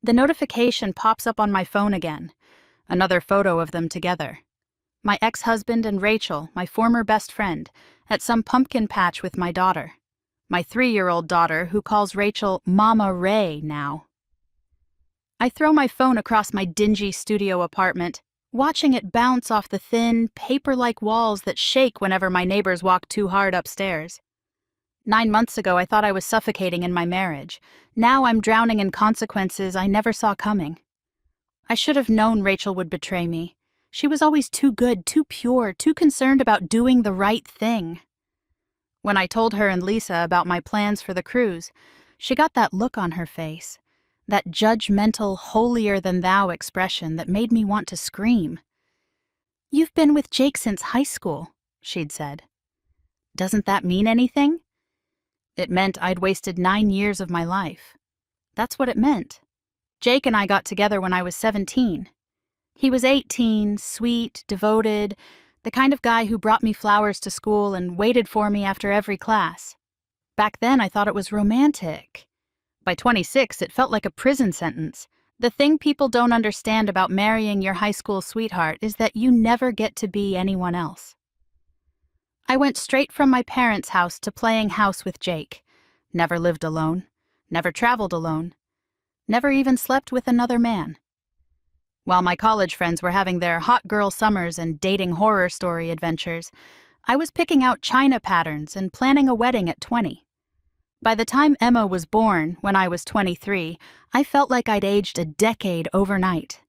The notification pops up on my phone again. Another photo of them together. My ex-husband and Rachel, my former best friend, at some pumpkin patch with my daughter. My 3-year-old daughter, who calls Rachel Mama Ray now. I throw my phone across my dingy studio apartment, watching it bounce off the thin, paper-like walls that shake whenever my neighbors walk too hard upstairs. 9 months ago, I thought I was suffocating in my marriage. Now I'm drowning in consequences I never saw coming. I should have known Rachel would betray me. She was always too good, too pure, too concerned about doing the right thing. When I told her and Lisa about my plans for the cruise, she got that look on her face, that judgmental, holier-than-thou expression that made me want to scream. "You've been with Jake since high school," she'd said. "Doesn't that mean anything?" It meant I'd wasted 9 years of my life. That's what it meant. Jake and I got together when I was 17. He was 18, sweet, devoted, the kind of guy who brought me flowers to school and waited for me after every class. Back then, I thought it was romantic. By 26, it felt like a prison sentence. The thing people don't understand about marrying your high school sweetheart is that you never get to be anyone else. I went straight from my parents' house to playing house with Jake. Never lived alone, never traveled alone, never even slept with another man. While my college friends were having their hot girl summers and dating horror story adventures, I was picking out china patterns and planning a wedding at 20. By the time Emma was born, when I was 23, I felt like I'd aged a decade overnight.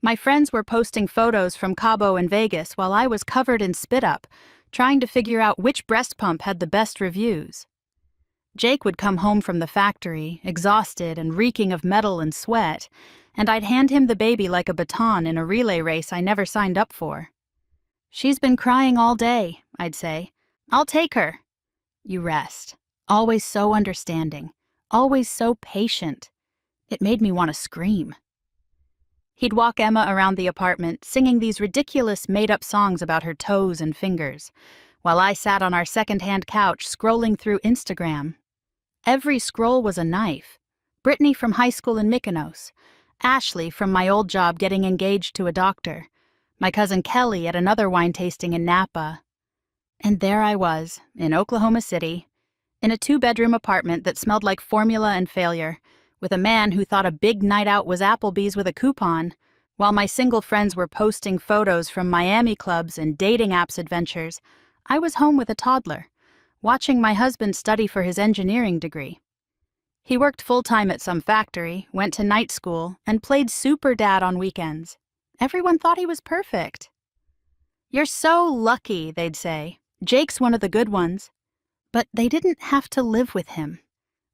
My friends were posting photos from Cabo and Vegas while I was covered in spit-up, trying to figure out which breast pump had the best reviews. Jake would come home from the factory, exhausted and reeking of metal and sweat, and I'd hand him the baby like a baton in a relay race I never signed up for. "She's been crying all day," I'd say. "I'll take her." You rest. Always so understanding. Always so patient. It made me want to scream. He'd walk Emma around the apartment, singing these ridiculous made-up songs about her toes and fingers, while I sat on our second-hand couch scrolling through Instagram. Every scroll was a knife. Brittany from high school in Mykonos, Ashley from my old job getting engaged to a doctor, my cousin Kelly at another wine tasting in Napa. And there I was, in Oklahoma City, in a 2-bedroom apartment that smelled like formula and failure, with a man who thought a big night out was Applebee's with a coupon, while my single friends were posting photos from Miami clubs and dating apps adventures. I was home with a toddler, watching my husband study for his engineering degree. He worked full-time at some factory, went to night school, and played super dad on weekends. Everyone thought he was perfect. "You're so lucky," they'd say. "Jake's one of the good ones." But they didn't have to live with him.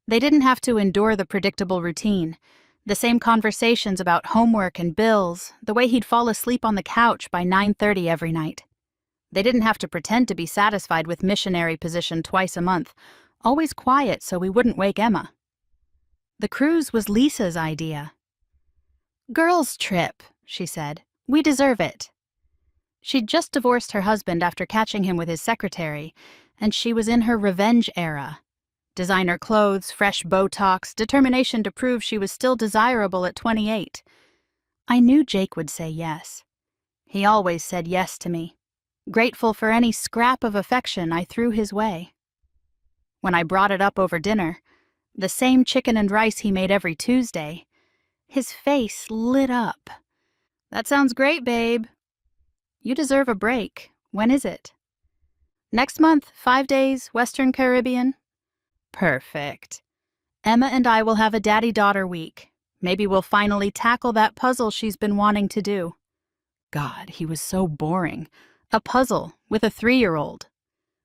They didn't have to endure the predictable routine, the same conversations about homework and bills, the way he'd fall asleep on the couch by 9:30 every night. They didn't have to pretend to be satisfied with missionary position twice a month, always quiet so we wouldn't wake Emma. The cruise was Lisa's idea. "Girls' trip," she said. "We deserve it." She'd just divorced her husband after catching him with his secretary, and she was in her revenge era. Designer clothes, fresh Botox, determination to prove she was still desirable at 28. I knew Jake would say yes. He always said yes to me, grateful for any scrap of affection I threw his way. When I brought it up over dinner, the same chicken and rice he made every Tuesday, his face lit up. "That sounds great, babe." "You deserve a break. When is it?" "Next month, 5 days, Western Caribbean." "Perfect. Emma and I will have a daddy-daughter week. Maybe we'll finally tackle that puzzle she's been wanting to do." God, he was so boring. A puzzle with a 3-year-old.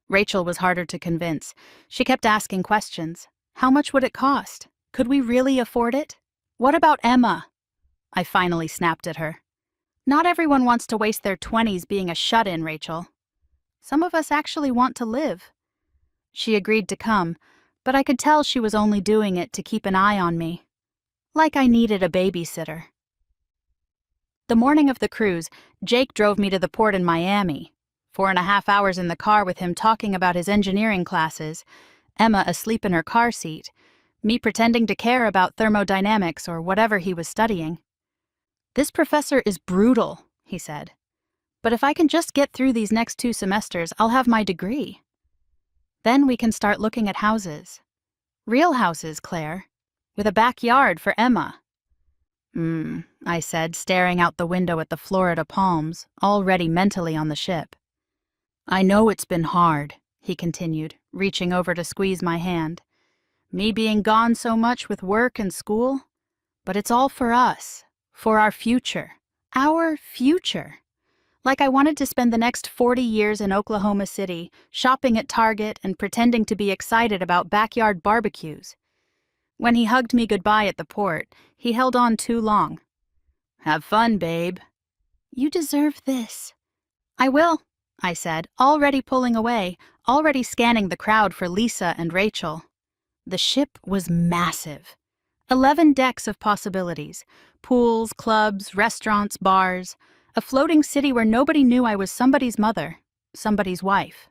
Rachel was harder to convince. She kept asking questions. How much would it cost? Could we really afford it? What about Emma? I finally snapped at her. "Not everyone wants to waste their 20s being a shut-in, Rachel. Some of us actually want to live." She agreed to come, but I could tell she was only doing it to keep an eye on me. Like I needed a babysitter. The morning of the cruise, Jake drove me to the port in Miami. 4.5 hours in the car with him talking about his engineering classes, Emma asleep in her car seat, me pretending to care about thermodynamics or whatever he was studying. "This professor is brutal," he said. "But if I can just get through these next 2 semesters, I'll have my degree. Then we can start looking at houses. Real houses, Claire. With a backyard for Emma." I said, staring out the window at the Florida palms, already mentally on the ship. "I know it's been hard," he continued, reaching over to squeeze my hand. "Me being gone so much with work and school. But it's all for us, for our future. Our future. Like I wanted to spend the next 40 years in Oklahoma City, shopping at Target and pretending to be excited about backyard barbecues." When he hugged me goodbye at the port, he held on too long. "Have fun, babe." "You deserve this." "I will," I said, already pulling away, already scanning the crowd for Lisa and Rachel. The ship was massive. 11 decks of possibilities. Pools, clubs, restaurants, bars. A floating city where nobody knew I was somebody's mother, somebody's wife.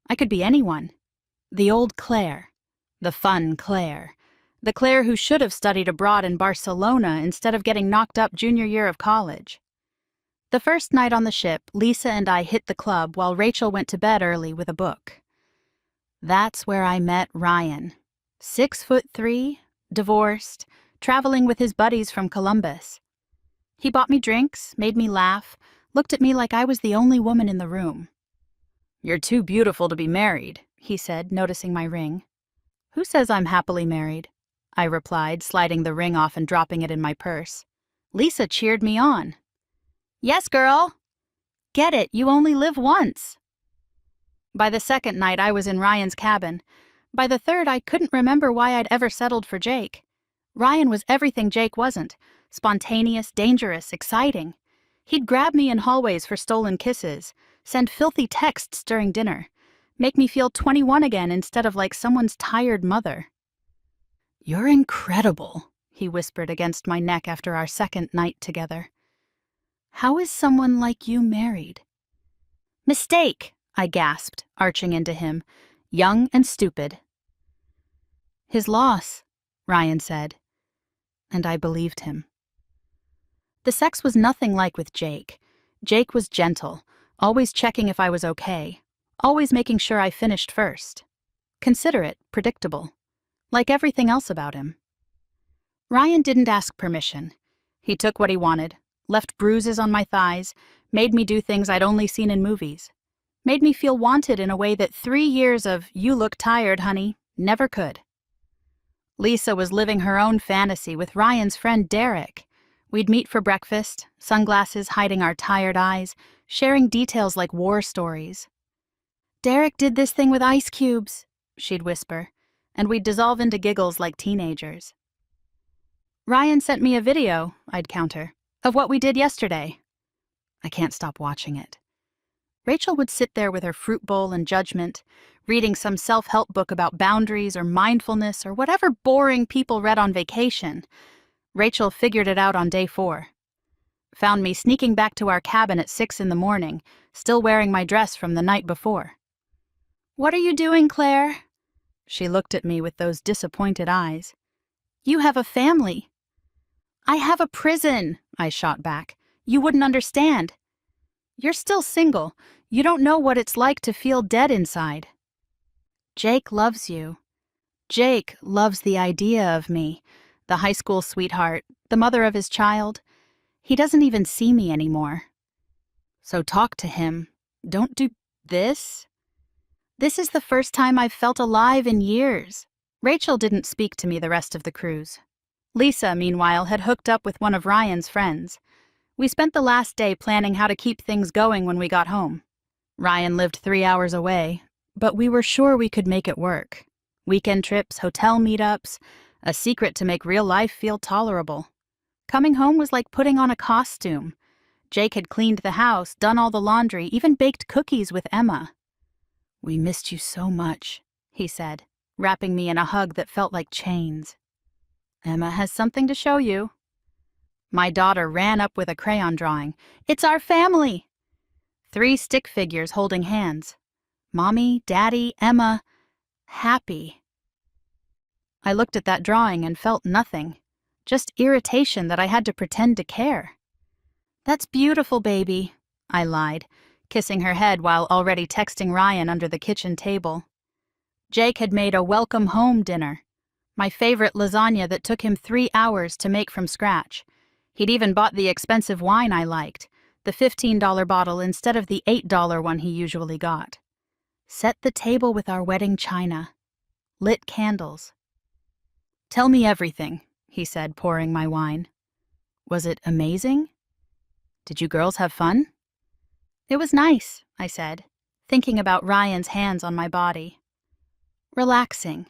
I could be anyone. The old Claire. The fun Claire. The Claire who should have studied abroad in Barcelona instead of getting knocked up junior year of college. The first night on the ship, Lisa and I hit the club while Rachel went to bed early with a book. That's where I met Ryan. 6'3", divorced, traveling with his buddies from Columbus. He bought me drinks, made me laugh, looked at me like I was the only woman in the room. "You're too beautiful to be married," he said, noticing my ring. "Who says I'm happily married?" I replied, sliding the ring off and dropping it in my purse. Lisa cheered me on. "Yes, girl. Get it, you only live once." By the second night, I was in Ryan's cabin. By the third, I couldn't remember why I'd ever settled for Jake. Ryan was everything Jake wasn't. Spontaneous, dangerous, exciting. He'd grab me in hallways for stolen kisses, send filthy texts during dinner, make me feel 21 again instead of like someone's tired mother. "You're incredible," he whispered against my neck after our second night together. "How is someone like you married?" "Mistake," I gasped, arching into him, young and stupid. "His loss," Ryan said, and I believed him. The sex was nothing like with Jake. Jake was gentle, always checking if I was okay, always making sure I finished first. Considerate, predictable, like everything else about him. Ryan didn't ask permission. He took what he wanted, left bruises on my thighs, made me do things I'd only seen in movies, made me feel wanted in a way that 3 years of "you look tired, honey" never could. Lisa was living her own fantasy with Ryan's friend Derek. We'd meet for breakfast, sunglasses hiding our tired eyes, sharing details like war stories. "Derek did this thing with ice cubes," she'd whisper, and we'd dissolve into giggles like teenagers. "Ryan sent me a video," I'd counter, "of what we did yesterday." I can't stop watching it. Rachel would sit there with her fruit bowl and judgment, reading some self-help book about boundaries or mindfulness or whatever boring people read on vacation. Rachel figured it out on day 4. Found me sneaking back to our cabin at 6 in the morning, still wearing my dress from the night before. "What are you doing, Claire?" She looked at me with those disappointed eyes. "You have a family." "I have a prison," I shot back. "You wouldn't understand." "You're still single. You don't know what it's like to feel dead inside." "Jake loves you. Jake loves the idea of me, the high school sweetheart, the mother of his child. He doesn't even see me anymore. So talk to him. Don't do this." This is the first time I've felt alive in years. Rachel didn't speak to me the rest of the cruise. Lisa, meanwhile, had hooked up with one of Ryan's friends. We spent the last day planning how to keep things going when we got home. Ryan lived 3 hours away, but we were sure we could make it work. Weekend trips, hotel meetups, a secret to make real life feel tolerable. Coming home was like putting on a costume. Jake had cleaned the house, done all the laundry, even baked cookies with Emma. "We missed you so much," he said, wrapping me in a hug that felt like chains. "Emma has something to show you." My daughter ran up with a crayon drawing. "It's our family!" 3 stick figures holding hands. Mommy, Daddy, Emma, happy. I looked at that drawing and felt nothing, just irritation that I had to pretend to care. "That's beautiful, baby," I lied, kissing her head while already texting Ryan under the kitchen table. Jake had made a welcome home dinner, my favorite lasagna that took him 3 hours to make from scratch. He'd even bought the expensive wine I liked, the $15 bottle instead of the $8 one he usually got. Set the table with our wedding china. Lit candles. "Tell me everything," he said, pouring my wine. "Was it amazing? Did you girls have fun?" "It was nice," I said, thinking about Ryan's hands on my body. "Relaxing.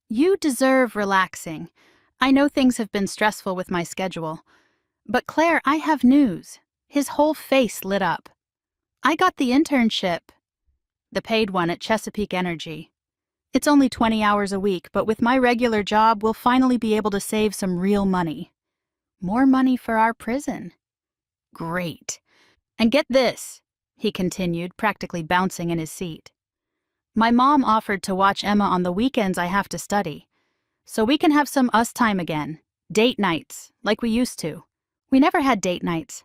You deserve relaxing. I know things have been stressful with my schedule. But Claire, I have news." His whole face lit up. "I got the internship. The paid one at Chesapeake Energy. It's only 20 hours a week, but with my regular job, we'll finally be able to save some real money. More money for our prison." "Great. And get this," he continued, practically bouncing in his seat. "My mom offered to watch Emma on the weekends I have to study. So we can have some us time again. Date nights, like we used to. We never had date nights.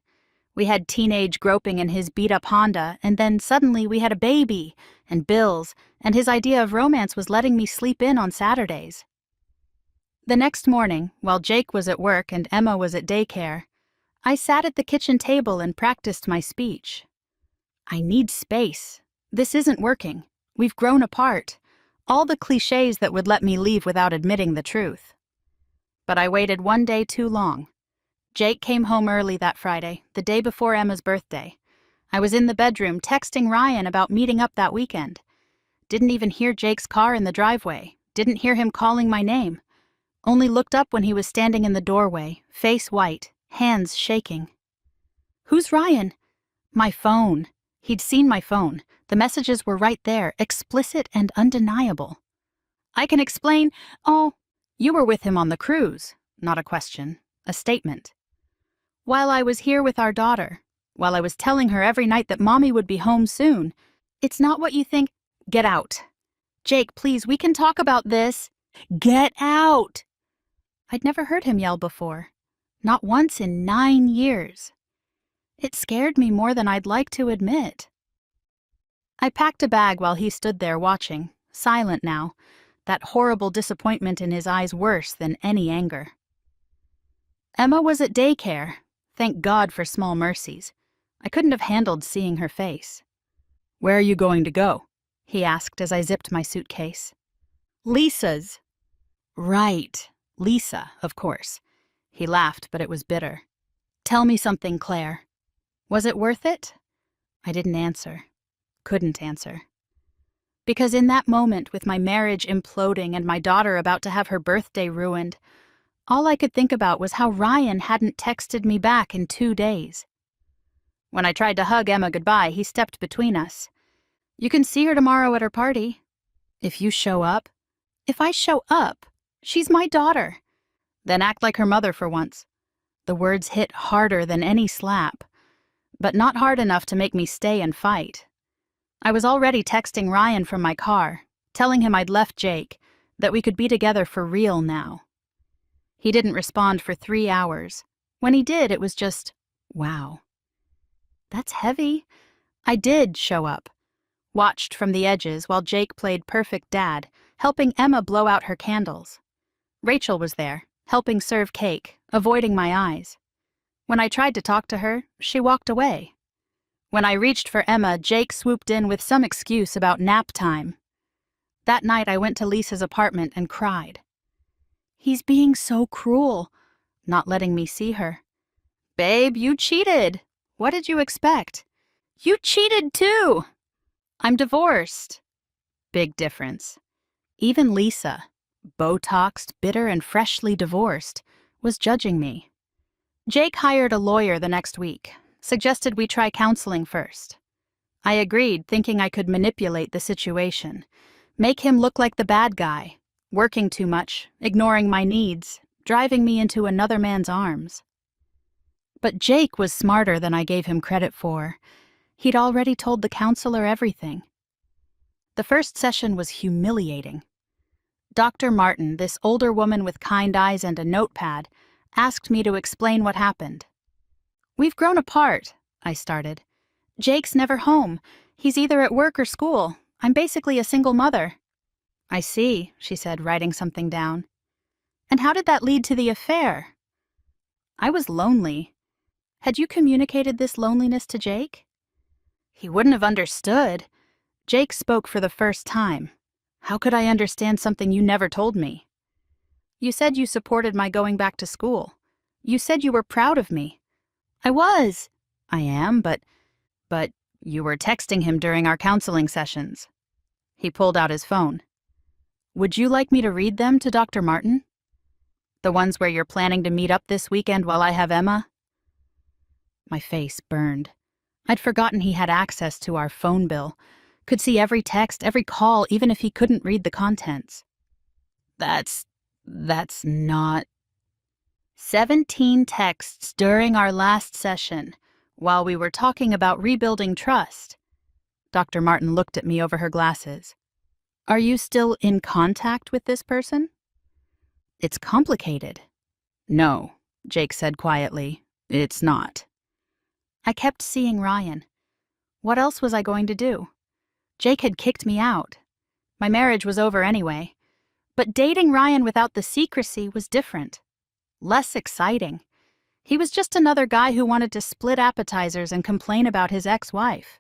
We had teenage groping in his beat-up Honda, and then suddenly we had a baby, and bills, and his idea of romance was letting me sleep in on Saturdays." The next morning, while Jake was at work and Emma was at daycare, I sat at the kitchen table and practiced my speech. "I need space. This isn't working. We've grown apart." All the cliches that would let me leave without admitting the truth. But I waited one day too long. Jake came home early that Friday, the day before Emma's birthday. I was in the bedroom texting Ryan about meeting up that weekend. Didn't even hear Jake's car in the driveway. Didn't hear him calling my name. Only looked up when he was standing in the doorway, face white, hands shaking. "Who's Ryan?" My phone. He'd seen my phone. The messages were right there, explicit and undeniable. "I can explain." "Oh, you were with him on the cruise." Not a question, a statement. "While I was here with our daughter. While I was telling her every night that Mommy would be home soon. It's not what you think." "Get out." "Jake, please, we can talk about this." "Get out!" I'd never heard him yell before. Not once in 9 years. It scared me more than I'd like to admit. I packed a bag while he stood there watching, silent now, that horrible disappointment in his eyes worse than any anger. Emma was at daycare. Thank God for small mercies. I couldn't have handled seeing her face. "Where are you going to go?" he asked as I zipped my suitcase. "Lisa's." "Right, Lisa, of course." He laughed, but it was bitter. "Tell me something, Claire. Was it worth it?" I didn't answer. Couldn't answer. Because in that moment, with my marriage imploding and my daughter about to have her birthday ruined, all I could think about was how Ryan hadn't texted me back in 2 days. When I tried to hug Emma goodbye, he stepped between us. "You can see her tomorrow at her party. If you show up." "If I show up? She's my daughter." "Then act like her mother for once." The words hit harder than any slap, but not hard enough to make me stay and fight. I was already texting Ryan from my car, telling him I'd left Jake, that we could be together for real now. He didn't respond for 3 hours. When he did, it was just, wow. That's heavy. I did show up. Watched from the edges while Jake played perfect dad, helping Emma blow out her candles. Rachel was there, helping serve cake, avoiding my eyes. When I tried to talk to her, she walked away. When I reached for Emma, Jake swooped in with some excuse about nap time. That night I went to Lisa's apartment and cried. He's being so cruel, not letting me see her. "Babe, you cheated. What did you expect?" "You cheated too." "I'm divorced." Big difference. Even Lisa, Botoxed, bitter, and freshly divorced, was judging me. Jake hired a lawyer the next week, suggested we try counseling first. I agreed, thinking I could manipulate the situation, make him look like the bad guy, working too much, ignoring my needs, driving me into another man's arms. But Jake was smarter than I gave him credit for. He'd already told the counselor everything. The first session was humiliating. Dr. Martin, this older woman with kind eyes and a notepad, asked me to explain what happened. "We've grown apart," I started. "Jake's never home. He's either at work or school. I'm basically a single mother." "I see," she said, writing something down. "And how did that lead to the affair?" "I was lonely." "Had you communicated this loneliness to Jake?" "He wouldn't have understood." Jake spoke for the first time. "How could I understand something you never told me?" "You said you supported my going back to school. You said you were proud of me." "I was." "I am, but you were texting him during our counseling sessions." He pulled out his phone. "Would you like me to read them to Dr. Martin? The ones where you're planning to meet up this weekend while I have Emma?" My face burned. I'd forgotten he had access to our phone bill, could see every text, every call, even if he couldn't read the contents. That's not... 17 texts during our last session, while we were talking about rebuilding trust. Dr. Martin looked at me over her glasses. "Are you still in contact with this person?" "It's complicated." "No," Jake said quietly. "It's not." I kept seeing Ryan. What else was I going to do? Jake had kicked me out. My marriage was over anyway. But dating Ryan without the secrecy was different. Less exciting. He was just another guy who wanted to split appetizers and complain about his ex-wife.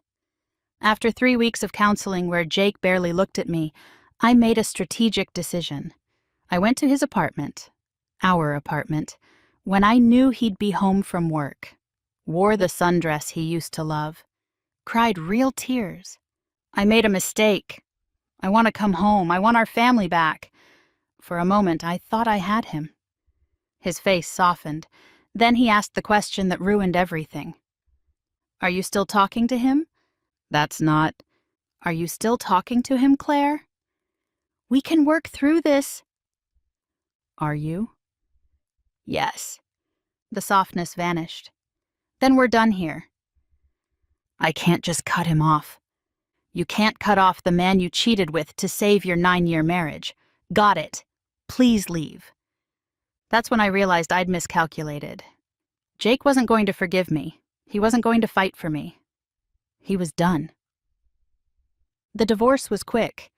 After 3 weeks of counseling where Jake barely looked at me, I made a strategic decision. I went to his apartment, our apartment, when I knew he'd be home from work, wore the sundress he used to love, cried real tears. "I made a mistake. I want to come home. I want our family back." For a moment, I thought I had him. His face softened. Then he asked the question that ruined everything. "Are you still talking to him?" "That's not..." "Are you still talking to him, Claire?" "We can work through this." "Are you?" "Yes." The softness vanished. "Then we're done here." "I can't just cut him off." "You can't cut off the man you cheated with to save your 9-year marriage. Got it. Please leave." That's when I realized I'd miscalculated. Jake wasn't going to forgive me. He wasn't going to fight for me. He was done. The divorce was quick.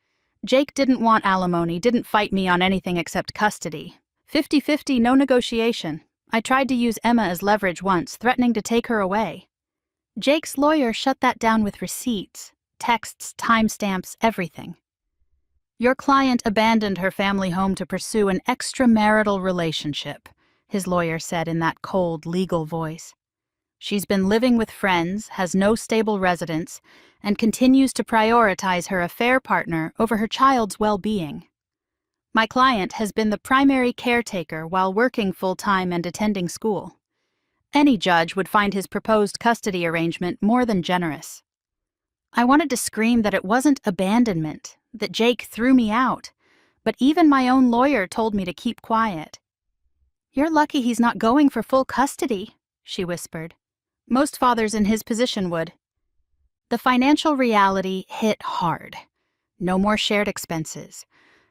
Jake didn't want alimony, didn't fight me on anything except custody. 50-50, no negotiation. I tried to use Emma as leverage once, threatening to take her away. Jake's lawyer shut that down with receipts, texts, timestamps, everything. "Your client abandoned her family home to pursue an extramarital relationship," his lawyer said in that cold, legal voice. "She's been living with friends, has no stable residence, and continues to prioritize her affair partner over her child's well-being. My client has been the primary caretaker while working full-time and attending school. Any judge would find his proposed custody arrangement more than generous." I wanted to scream that it wasn't abandonment, that Jake threw me out, but even my own lawyer told me to keep quiet. "You're lucky he's not going for full custody," she whispered. "Most fathers in his position would." The financial reality hit hard. No more shared expenses.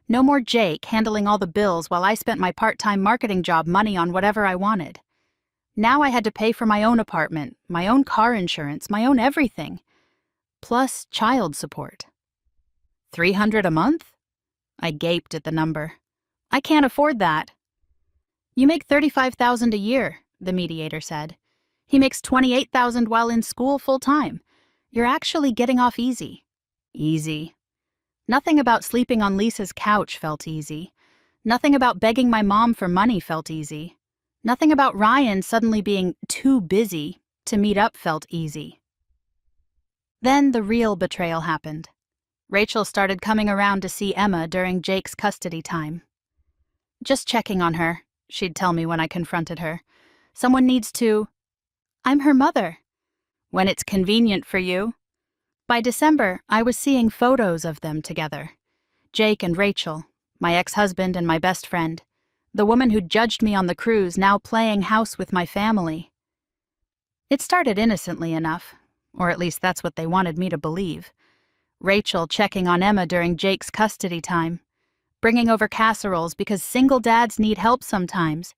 No more Jake handling all the bills while I spent my part-time marketing job money on whatever I wanted. Now I had to pay for my own apartment, my own car insurance, my own everything. Plus child support. $300 a month? I gaped at the number. I can't afford that. "You make $35,000 a year," the mediator said. "He makes $28,000 while in school full-time. You're actually getting off easy." Easy. Nothing about sleeping on Lisa's couch felt easy. Nothing about begging my mom for money felt easy. Nothing about Ryan suddenly being too busy to meet up felt easy. Then the real betrayal happened. Rachel started coming around to see Emma during Jake's custody time. "Just checking on her," she'd tell me when I confronted her. "Someone needs to..." "I'm her mother." "When it's convenient for you." By December, I was seeing photos of them together. Jake and Rachel, my ex-husband and my best friend, the woman who judged me on the cruise now playing house with my family. It started innocently enough, or at least that's what they wanted me to believe. Rachel checking on Emma during Jake's custody time. bringing over casseroles because single dads need help sometimes,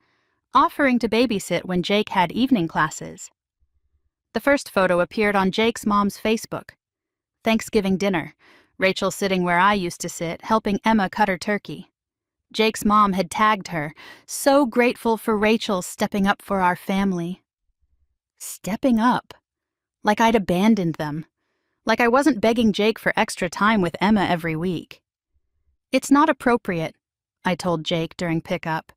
offering to babysit when Jake had evening classes. The first photo appeared on Jake's mom's Facebook. Thanksgiving dinner, Rachel sitting where I used to sit, helping Emma cut her turkey. Jake's mom had tagged her, so grateful for Rachel stepping up for our family. Stepping up? Like I'd abandoned them. Like I wasn't begging Jake for extra time with Emma every week. It's not appropriate, I told Jake during pickup,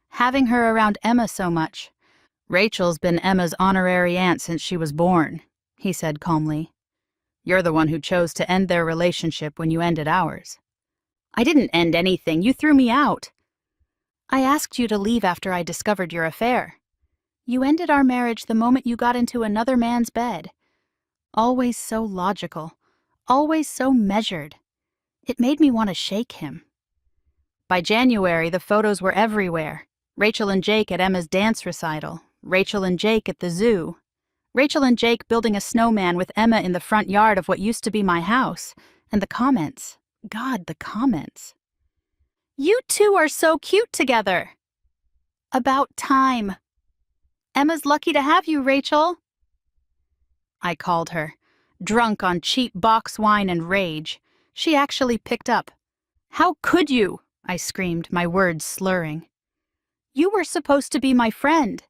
having her around Emma so much. Rachel's been Emma's honorary aunt since she was born, he said calmly. You're the one who chose to end their relationship when you ended ours. I didn't end anything. You threw me out. I asked you to leave after I discovered your affair. You ended our marriage the moment you got into another man's bed. Always so logical. Always so measured. It made me want to shake him. By January, the photos were everywhere. Rachel and Jake at Emma's dance recital. Rachel and Jake at the zoo. Rachel and Jake building a snowman with Emma in the front yard of what used to be my house. And the comments. God, the comments. You two are so cute together. About time. Emma's lucky to have you, Rachel. I called her, drunk on cheap box wine and rage. She actually picked up. How could you? I screamed, my words slurring. You were supposed to be my friend.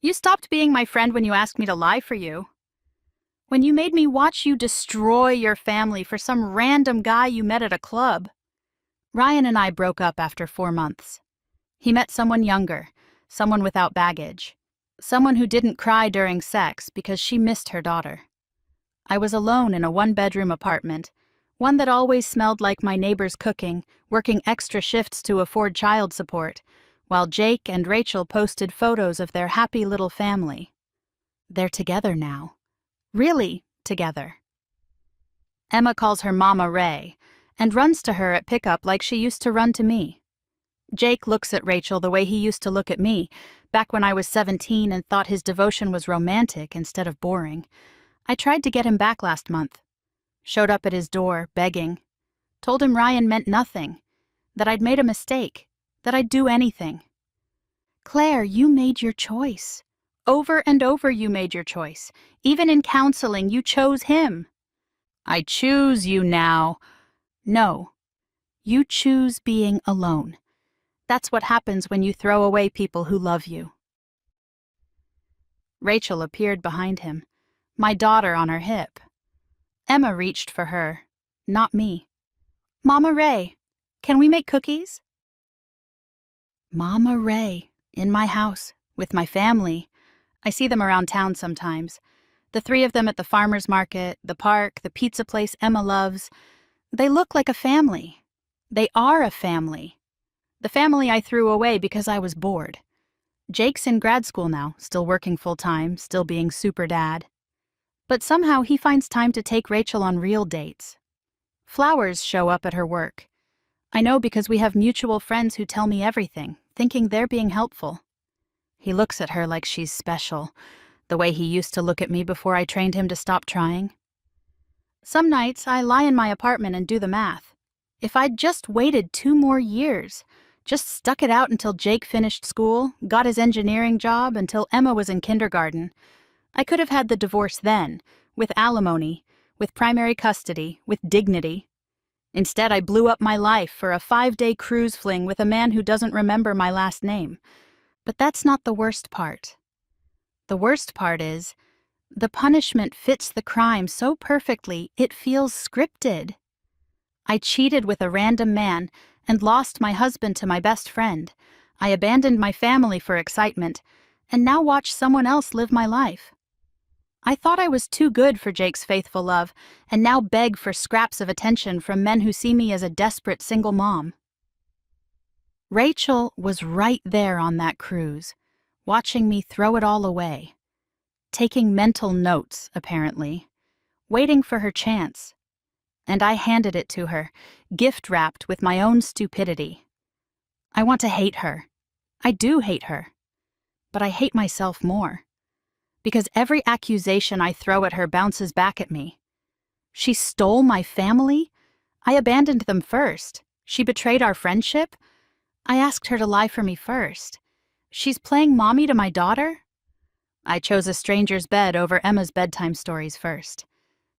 You stopped being my friend when you asked me to lie for you. When you made me watch you destroy your family for some random guy you met at a club. Ryan and I broke up after 4 months. He met someone younger, someone without baggage, someone who didn't cry during sex because she missed her daughter. I was alone in a 1-bedroom apartment, one that always smelled like my neighbor's cooking, working extra shifts to afford child support, while Jake and Rachel posted photos of their happy little family. They're together now. Really together. Emma calls her Mama Ray and runs to her at pickup like she used to run to me. Jake looks at Rachel the way he used to look at me, back when I was 17 and thought his devotion was romantic instead of boring. I tried to get him back last month. Showed up at his door, begging. Told him Ryan meant nothing, that I'd made a mistake, that I'd do anything. Claire, you made your choice. Over and over you made your choice. Even in counseling, you chose him. I choose you now. No. You choose being alone. That's what happens when you throw away people who love you. Rachel appeared behind him, my daughter on her hip. Emma reached for her, not me. Mama Ray, can we make cookies? Mama Ray, in my house, with my family. I see them around town sometimes. The 3 of them at the farmer's market, the park, the pizza place Emma loves. They look like a family. They are a family. The family I threw away because I was bored. Jake's in grad school now, still working full-time, still being super dad. But somehow he finds time to take Rachel on real dates. Flowers show up at her work. I know because we have mutual friends who tell me everything, thinking they're being helpful. He looks at her like she's special, the way he used to look at me before I trained him to stop trying. Some nights I lie in my apartment and do the math. If I'd just waited 2 more years, just stuck it out until Jake finished school, got his engineering job, until Emma was in kindergarten, I could have had the divorce then, with alimony, with primary custody, with dignity. Instead, I blew up my life for a 5-day cruise fling with a man who doesn't remember my last name. But that's not the worst part. The worst part is, the punishment fits the crime so perfectly it feels scripted. I cheated with a random man and lost my husband to my best friend. I abandoned my family for excitement, and now watch someone else live my life. I thought I was too good for Jake's faithful love, and now beg for scraps of attention from men who see me as a desperate single mom. Rachel was right there on that cruise, watching me throw it all away, taking mental notes, apparently, waiting for her chance. And I handed it to her, gift-wrapped with my own stupidity. I want to hate her. I do hate her. But I hate myself more. Because every accusation I throw at her bounces back at me. She stole my family? I abandoned them first. She betrayed our friendship? I asked her to lie for me first. She's playing mommy to my daughter? I chose a stranger's bed over Emma's bedtime stories first.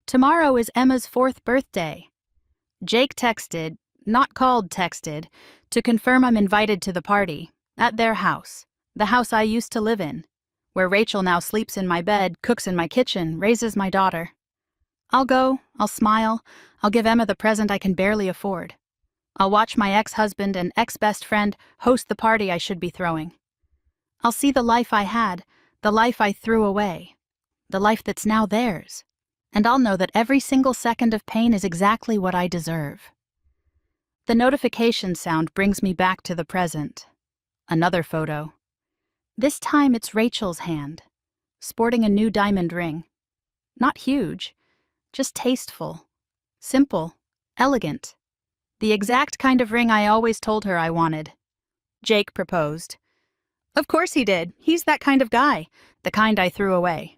Tomorrow is Emma's 4th birthday. Jake texted, not called texted, to confirm I'm invited to the party, at their house, the house I used to live in, where Rachel now sleeps in my bed, cooks in my kitchen, raises my daughter. I'll go, I'll smile, I'll give Emma the present I can barely afford. I'll watch my ex-husband and ex-best friend host the party I should be throwing. I'll see the life I had, the life I threw away, the life that's now theirs, and I'll know that every single second of pain is exactly what I deserve. The notification sound brings me back to the present. Another photo. This time it's Rachel's hand, sporting a new diamond ring. Not huge, just tasteful, simple, elegant. The exact kind of ring I always told her I wanted. Jake proposed. Of course he did. He's that kind of guy, the kind I threw away.